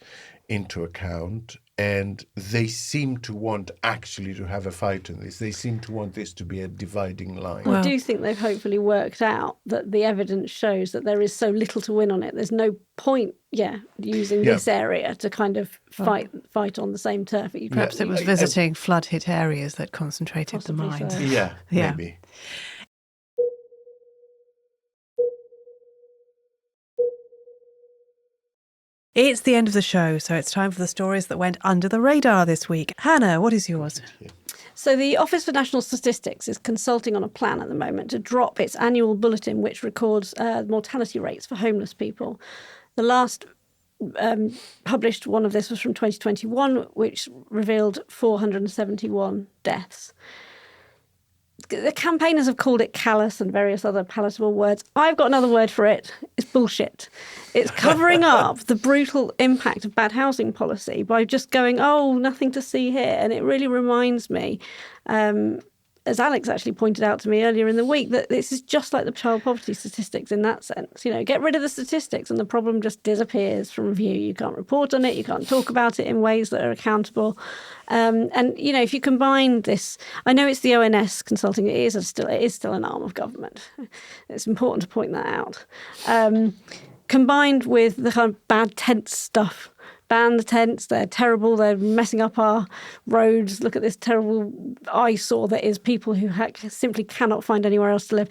into account. And they seem to want actually to have a fight on this. They seem to want this to be a dividing line. I do think they've hopefully worked out that the evidence shows that there is so little to win on it. There's no point, using this area to kind of fight on the same turf. Perhaps it was visiting flood-hit areas that concentrated the mind. So. Yeah, maybe. It's the end of the show, so it's time for the stories that went under the radar this week. Hannah, what is yours? So the Office for National Statistics is consulting on a plan at the moment to drop its annual bulletin, which records mortality rates for homeless people. The last published one of this was from 2021, which revealed 471 deaths. The campaigners have called it callous and various other palatable words. I've got another word for it. It's bullshit. It's covering up the brutal impact of bad housing policy by just going, nothing to see here. And it really reminds me as Alex actually pointed out to me earlier in the week, that this is just like the child poverty statistics in that sense. Get rid of the statistics and the problem just disappears from view. You can't report on it. You can't talk about it in ways that are accountable. And if you combine this, I know it's the ONS consulting. It is still an arm of government. It's important to point that out. Combined with the kind of bad tent stuff. Ban the tents, they're terrible, they're messing up our roads. Look at this terrible eyesore that is people who simply cannot find anywhere else to live.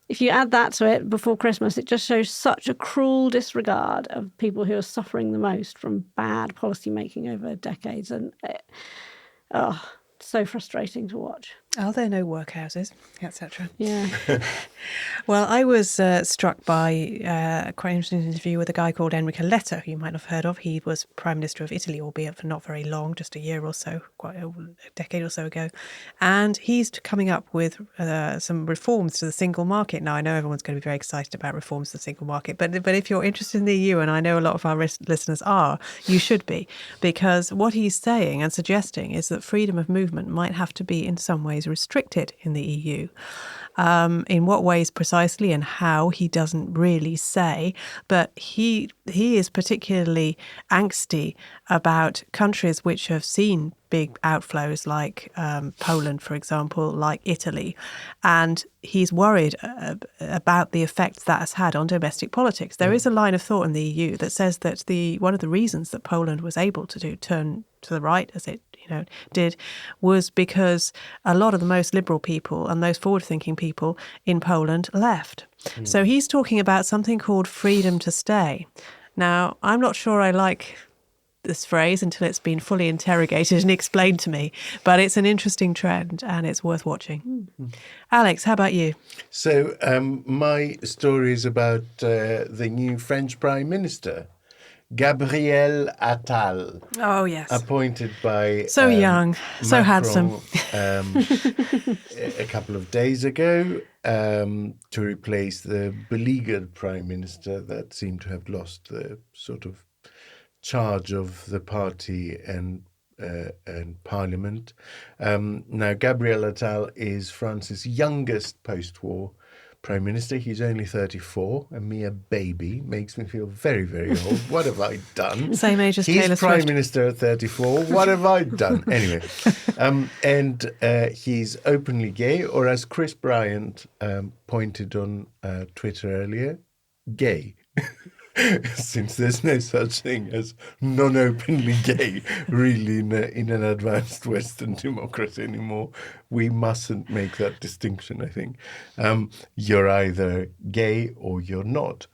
If you add that to it before Christmas, it just shows such a cruel disregard of people who are suffering the most from bad policy making over decades. And so frustrating to watch. Are there no workhouses, etc.? Yeah. Well, I was struck by quite an interesting interview with a guy called Enrico Letta, who you might have heard of. He was Prime Minister of Italy, albeit for not very long, just a year or so, quite a decade or so ago. And he's coming up with some reforms to the single market. Now, I know everyone's going to be very excited about reforms to the single market, but if you're interested in the EU, and I know a lot of our listeners are, you should be, because what he's saying and suggesting is that freedom of movement might have to be in some ways restricted in the EU. In what ways precisely and how, he doesn't really say, but he is particularly angsty about countries which have seen big outflows like Poland, for example, like Italy. And he's worried about the effect that has had on domestic politics. There is a line of thought in the EU that says that one of the reasons that Poland was able to turn to the right, as it did, was because a lot of the most liberal people and those forward-thinking people in Poland left. So he's talking about something called freedom to stay. Now, I'm not sure I like this phrase until it's been fully interrogated and explained to me, but it's an interesting trend and it's worth watching. Alex, how about you? So my story is about the new French Prime Minister, Gabriel Attal. Oh, yes. Appointed by... So young, so handsome. A couple of days ago to replace the beleaguered Prime Minister that seemed to have lost the sort of charge of the party and Parliament. Now, Gabriel Attal is France's youngest post-war Prime Minister. He's only 34, a mere baby. Makes me feel very, very old. What have I done? Same age as He's Taylor Prime Swift. Minister at 34. What have I done? Anyway, and he's openly gay, or as Chris Bryant pointed on Twitter earlier, gay. Since there's no such thing as non-openly gay, really, in an advanced Western democracy anymore, we mustn't make that distinction, I think. You're either gay or you're not.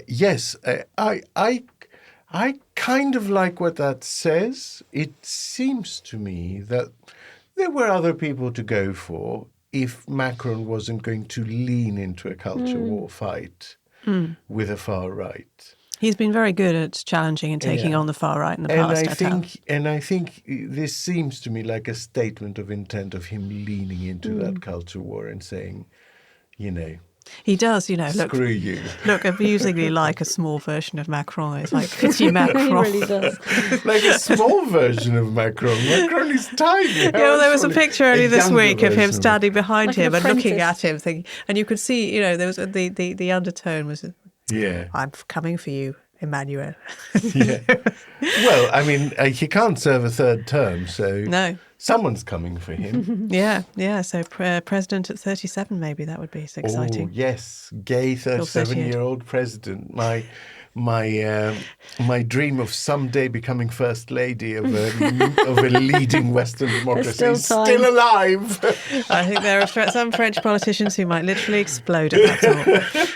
Yes, I kind of like what that says. It seems to me that there were other people to go for if Macron wasn't going to lean into a culture war fight with the far right. He's been very good at challenging and taking on the far right in the past. I think this seems to me like a statement of intent of him leaning into that culture war and saying, He does, screw you. Look amusingly like a small version of Macron. It's like petit Macron. He really does. Like a small version of Macron. Macron is tiny. There was a picture earlier this week of him standing behind Like him an and looking apprentice. at him, thinking, and you could see, there was the undertone was, Yeah. I'm coming for you, Emmanuel. Yeah. Well, I mean, he can't serve a third term, so No. someone's coming for him. Yeah. So president at 37, maybe that would be exciting. Oh, yes, gay 37-year-old president. My dream of someday becoming first lady of a leading Western democracy still is time. still alive. I think there are some French politicians who might literally explode at that thought.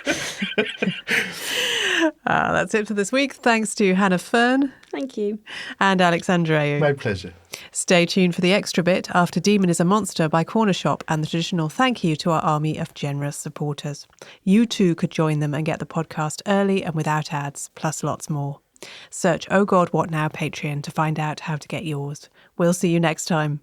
That's it for this week. Thanks to Hannah Fearn Thank you. and Alex Andreou. My pleasure. Stay tuned for the extra bit after Demon is a Monster by Corner Shop and the traditional thank you to our army of generous supporters. You too could join them and get the podcast early and without ads, plus lots more. Search Oh God What Now Patreon to find out how to get yours. We'll see you next time.